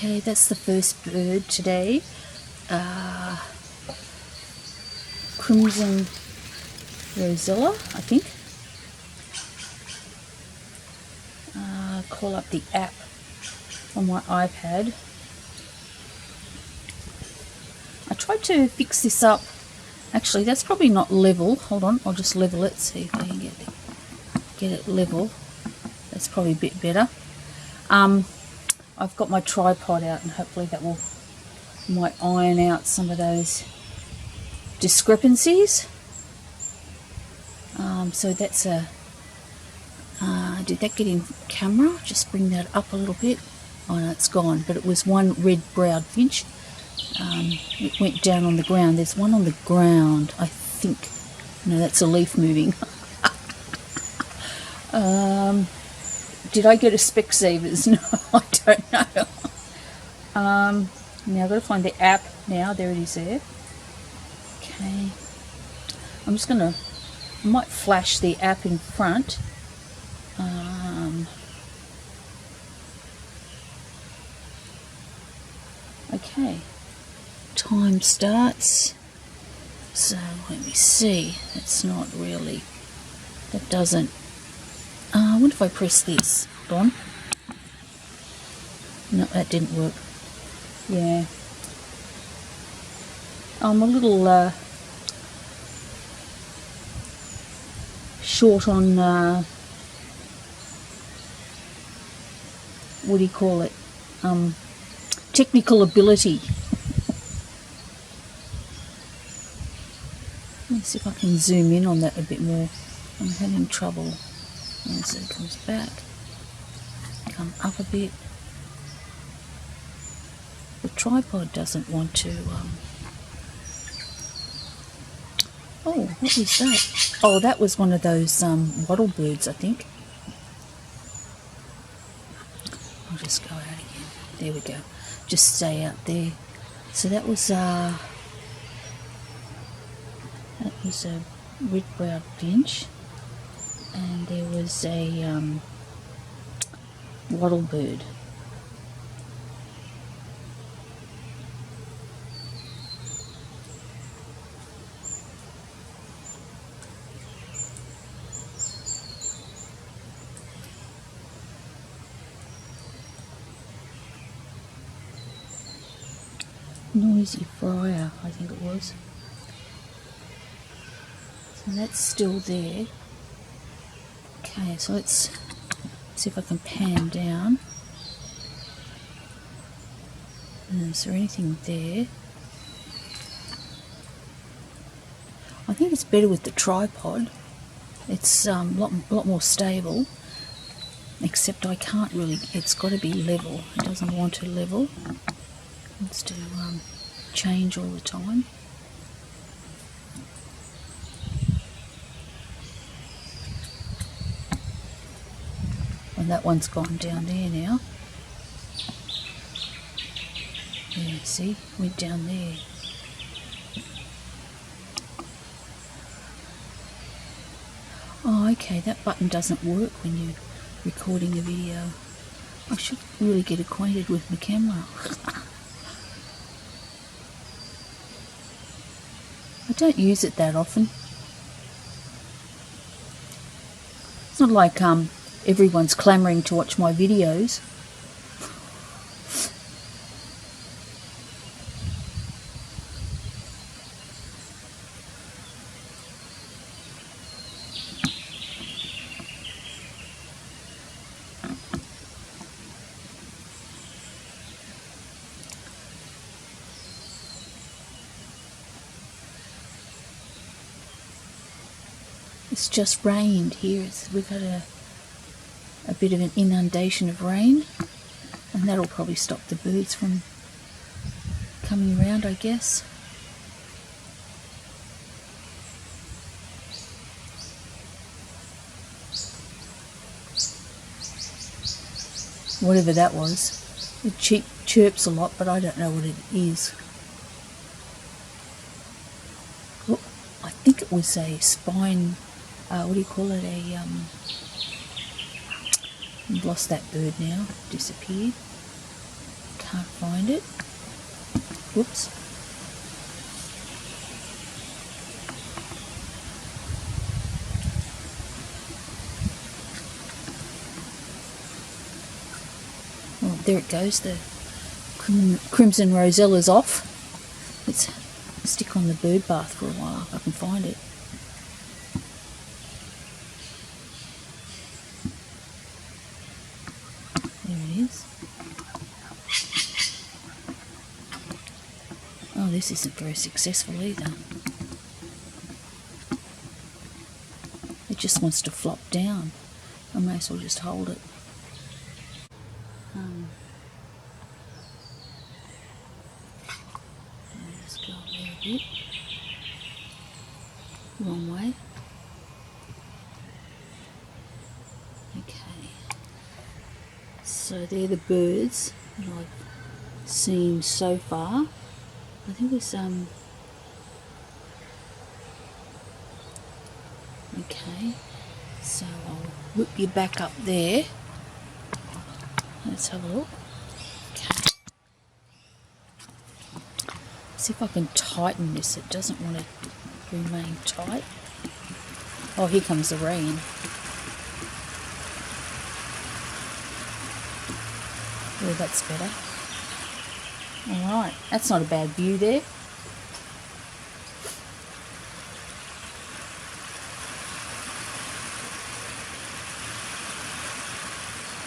Okay, that's the first bird today. Crimson Rosella, I think. Call up the app on my iPad. I tried to fix this up. Actually, that's probably not level. Hold on, I'll just level it, see if I can get it level. That's probably a bit better. I've got my tripod out, and hopefully that might iron out some of those discrepancies. So that's did that get in camera? Just bring that up a little bit. Oh no, it's gone, but it was one red-browed finch. It went down on the ground. There's one on the ground, I think. No, that's a leaf moving. Did I go to Specsavers? No, I don't know. Now I've got to find the app now. There it is there. Okay. I'm just going to, I might flash the app in front. Okay. Time starts. So let me see. It's not really, that doesn't. I wonder if I press this. Hold on. No, that didn't work. Yeah. I'm a little short on what do you call it? Technical ability. Let me see if I can zoom in on that a bit more. I'm having trouble. And so it comes back, come up a bit. The tripod doesn't want to. Oh, what is that? Oh, that was one of those wattle birds, I think. I'll just go out again. There we go. Just stay out there. So that was a red-browed finch. And there was a wattle bird. Noisy Friar, I think it was. So that's still there. Okay, so let's see if I can pan down. Is there anything there? I think it's better with the tripod. It's a lot more stable. Except I can't really. It's got to be level. It doesn't want to level. It wants to change all the time. And that one's gone down there now. Yeah, see? Went down there. Oh, okay, that button doesn't work when you're recording a video. I should really get acquainted with my camera. I don't use it that often. It's not like everyone's clamouring to watch my videos. It's just rained here. We've had a bit of an inundation of rain, and that'll probably stop the birds from coming around, I guess. Whatever that was. It chirps a lot, but I don't know what it is. Oh, I think it was a spine. What do you call it? I've lost that bird now. Disappeared. Can't find it. Whoops. Oh, there it goes. The crimson rosella's off. Let's stick on the bird bath for a while if I can find it. There it is. Oh, this isn't very successful either. It just wants to flop down. I may as well just hold it. Let's go up there a bit. Wrong way. Okay. So they're the birds that I've seen so far. I think there's okay, so I'll whip you back up there. Let's have a look. Okay. See if I can tighten this. It doesn't want to remain tight. Oh, here comes the rain. Oh, that's better. Alright, that's not a bad view there.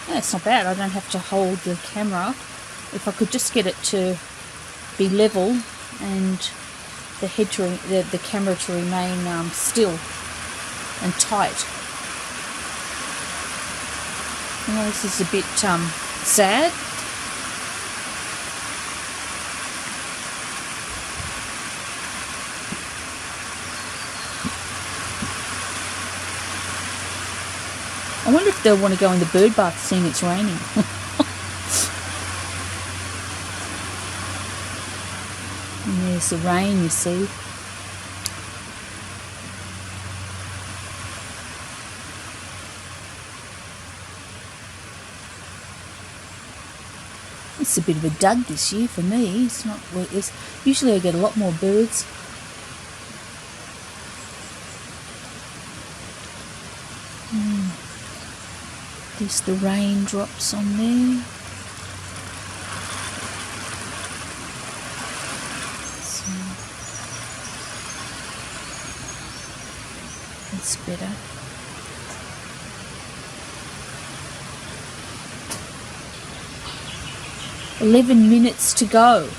Yeah, it's not bad. I don't have to hold the camera. If I could just get it to be level and the head to the camera to remain still and tight. You know, this is a bit sad. I wonder if they'll want to go in the bird bath seeing it's raining. And there's the rain, you see. It's a bit of a dud this year for me. It's not. Usually I get a lot more birds. There's the raindrops on there. So it's better. "11 minutes to go."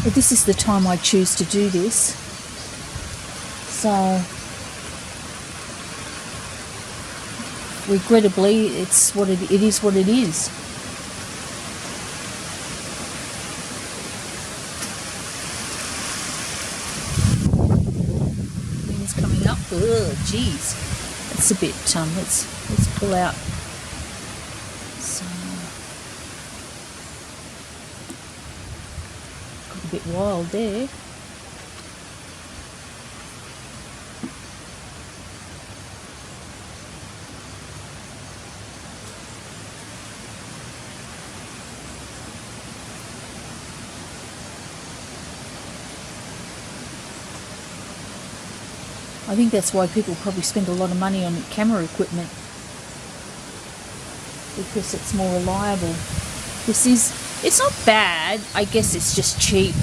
But this is the time I choose to do this. So regrettably, it is what it is. Wind's coming up. Oh, jeez, it's a bit. Let's pull out. So got a bit wild there. I think that's why people probably spend a lot of money on camera equipment, because it's more reliable. It's not bad, I guess it's just cheap,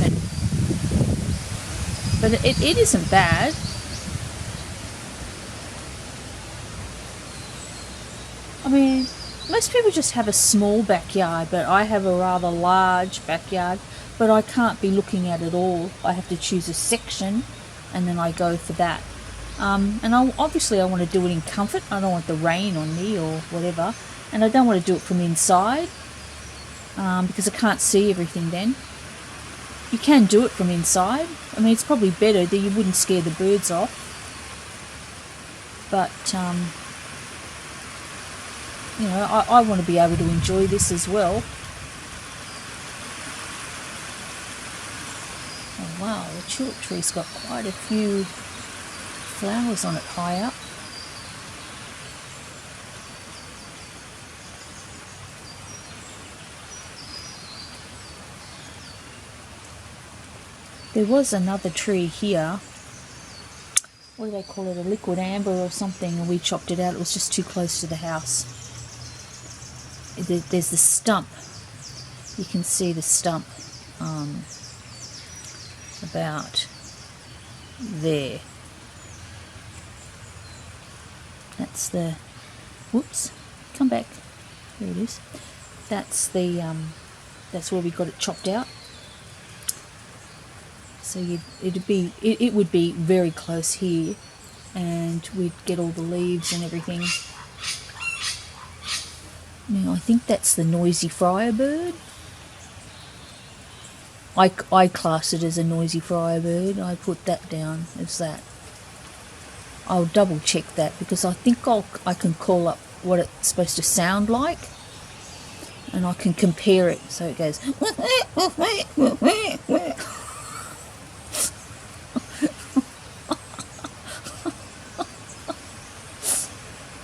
but it isn't bad. I mean, most people just have a small backyard, but I have a rather large backyard, but I can't be looking at it all. I have to choose a section and then I go for that. And obviously I want to do it in comfort. I don't want the rain on me or whatever, and I don't want to do it from inside because I can't see everything then. You can do it from inside. I mean, it's probably better that you wouldn't scare the birds off, but you know, I want to be able to enjoy this as well. Oh wow, the tulip tree's got quite a few flowers on it high up. There was another tree here. What do they call it? A liquid amber or something, and we chopped it out. It was just too close to the house. There's the stump. You can see the stump about there. That's the, whoops, come back. There it is. That's the, that's where we got it chopped out. So it would be very close here, and we'd get all the leaves and everything. Now I think that's the noisy friarbird. I class it as a noisy friarbird. I put that down as that. I'll double check that because I think I can call up what it's supposed to sound like, and I can compare it. So it goes.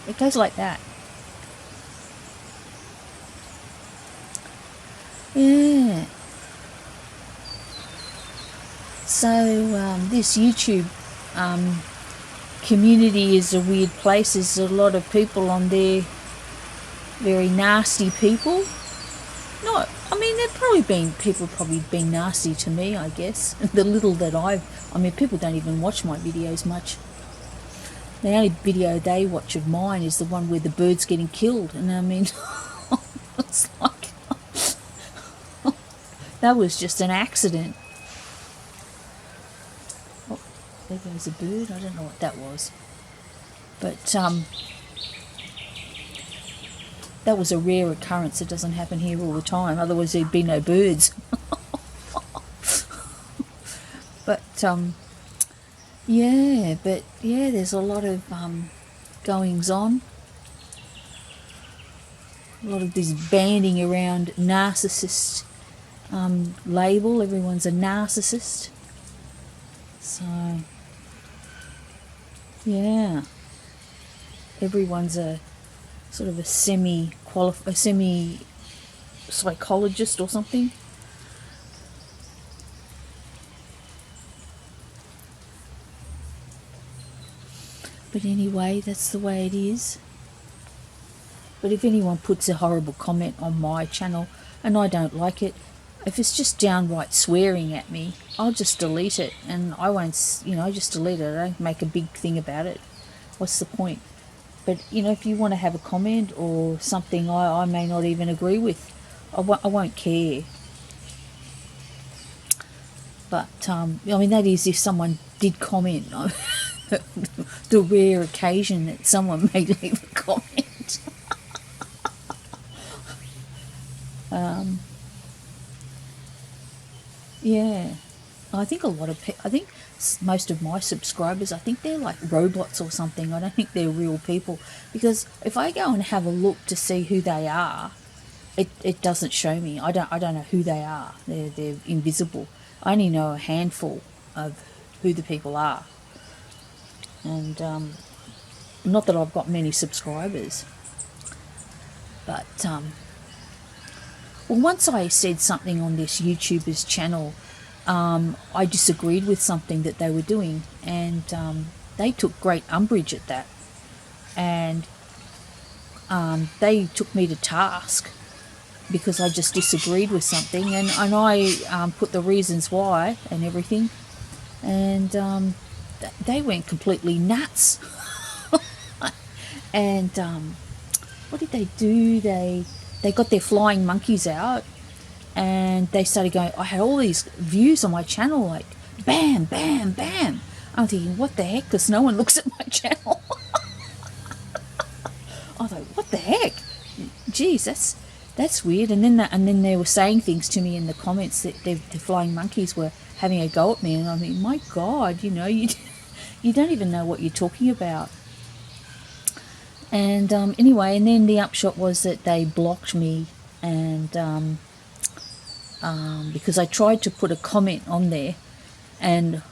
It goes like that. Yeah. So this YouTube community is a weird place. There's a lot of people on there, very nasty people. No, I mean people probably been nasty to me, I guess. The little that I mean, people don't even watch my videos much. The only video they watch of mine is the one where the bird's getting killed, and I mean, it's like that was just an accident. Oh, there goes a bird. I don't know what that was, but that was a rare occurrence. It doesn't happen here all the time. Otherwise, there'd be no birds. But yeah, there's a lot of goings on. A lot of this banding around narcissist label. Everyone's a narcissist. So yeah, everyone's a sort of a semi psychologist or something. But anyway, that's the way it is. But if anyone puts a horrible comment on my channel and I don't like it, if it's just downright swearing at me, I'll just delete it, and I won't, just delete it. I don't make a big thing about it. What's the point? But, if you want to have a comment or something I may not even agree with, I won't care. But, I mean, that is if someone did comment. The rare occasion that someone may leave a comment. Yeah, I think most of my subscribers, I think they're like robots or something. I don't think they're real people, because if I go and have a look to see who they are, it doesn't show me. I don't know who they are. They're invisible. I only know a handful of who the people are. And not that I've got many subscribers, but well, once I said something on this YouTuber's channel, I disagreed with something that they were doing, and they took great umbrage at that, and they took me to task because I just disagreed with something, and I put the reasons why and everything, and they went completely nuts. And what did they do? They got their flying monkeys out, and they started going. I had all these views on my channel, like bam, bam, bam. I'm thinking, what the heck? Because no one looks at my channel. I was like, what the heck? Geez, that's weird. And then they were saying things to me in the comments that the flying monkeys were having a go at me, and I mean, my God, you don't even know what you're talking about. And anyway, and then the upshot was that they blocked me, and because I tried to put a comment on there, and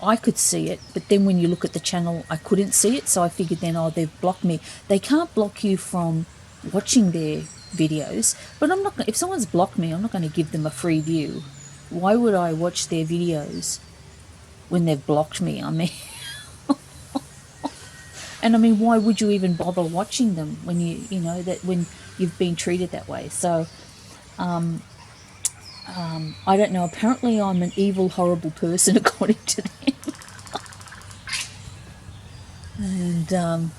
I could see it, but then when you look at the channel, I couldn't see it, so I figured then, they've blocked me. They can't block you from watching their videos, but I'm not. If someone's blocked me, I'm not going to give them a free view. why would I watch their videos when they've blocked me? I mean, and I mean, why would you even bother watching them when you know that when you've been treated that way? So I don't know. Apparently, I'm an evil, horrible person according to them. And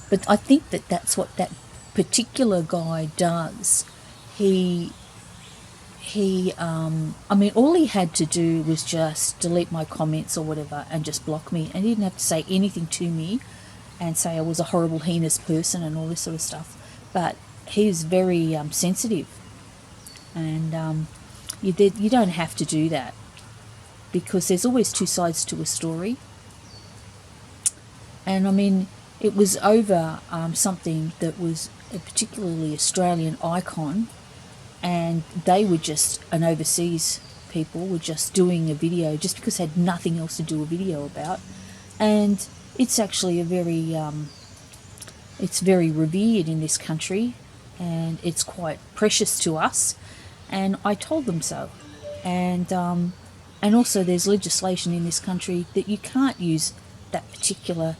but I think that that's what that particular guy does. I mean, all he had to do was just delete my comments or whatever and just block me, and he didn't have to say anything to me and say I was a horrible, heinous person and all this sort of stuff. But he's very sensitive, and you don't have to do that, because there's always two sides to a story. And I mean, it was over something that was a particularly Australian icon, and they were just, an overseas people were just doing a video just because they had nothing else to do a video about. And it's actually a very it's very revered in this country, and it's quite precious to us, and I told them so. And also there's legislation in this country that you can't use that particular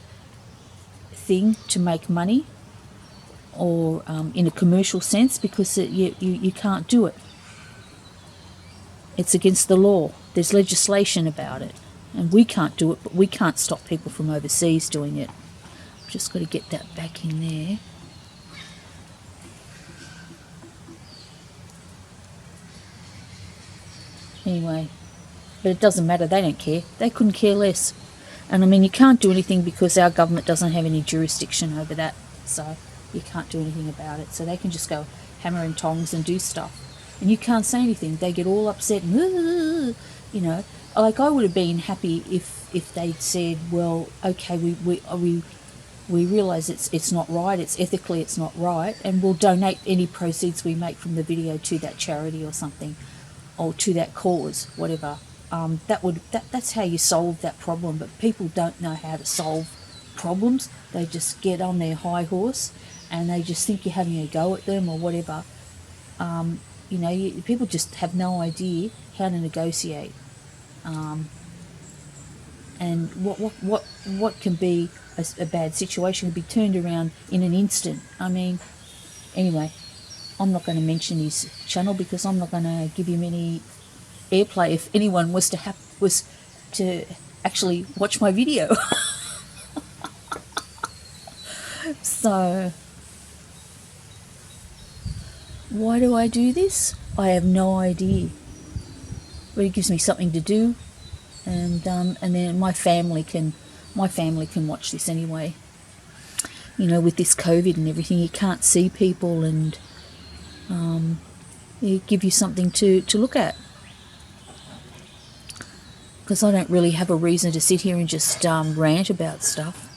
thing to make money, or in a commercial sense, because you can't do it. It's against the law. There's legislation about it, and we can't do it, but we can't stop people from overseas doing it. I've just got to get that back in there. Anyway, but it doesn't matter. They don't care. They couldn't care less. And I mean, you can't do anything because our government doesn't have any jurisdiction over that. So you can't do anything about it. So they can just go hammer and tongs and do stuff, and you can't say anything. They get all upset, and, you know, like I would have been happy if they'd said, well, okay, we realise it's not right, it's ethically it's not right, and we'll donate any proceeds we make from the video to that charity or something, or to that cause, whatever. That's how you solve that problem. But people don't know how to solve problems. They just get on their high horse and they just think you're having a go at them or whatever. You know, people just have no idea how to negotiate. And what can be a bad situation can be turned around in an instant. I mean, anyway, I'm not going to mention his channel because I'm not going to give him any airplay if anyone was to actually watch my video. So why do I do this? I have no idea. But it gives me something to do, and then my family can watch this anyway. You know, with this COVID and everything, you can't see people, and it give you something to look at. Because I don't really have a reason to sit here and just rant about stuff,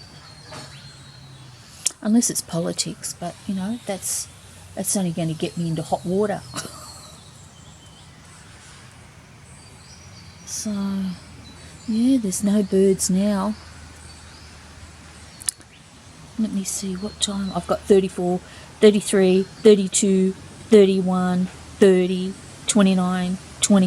unless it's politics. But you know, that's only going to get me into hot water. So yeah, there's no birds now. Let me see what time. I've got 34, 33, 32, 31, 30, 29, 20.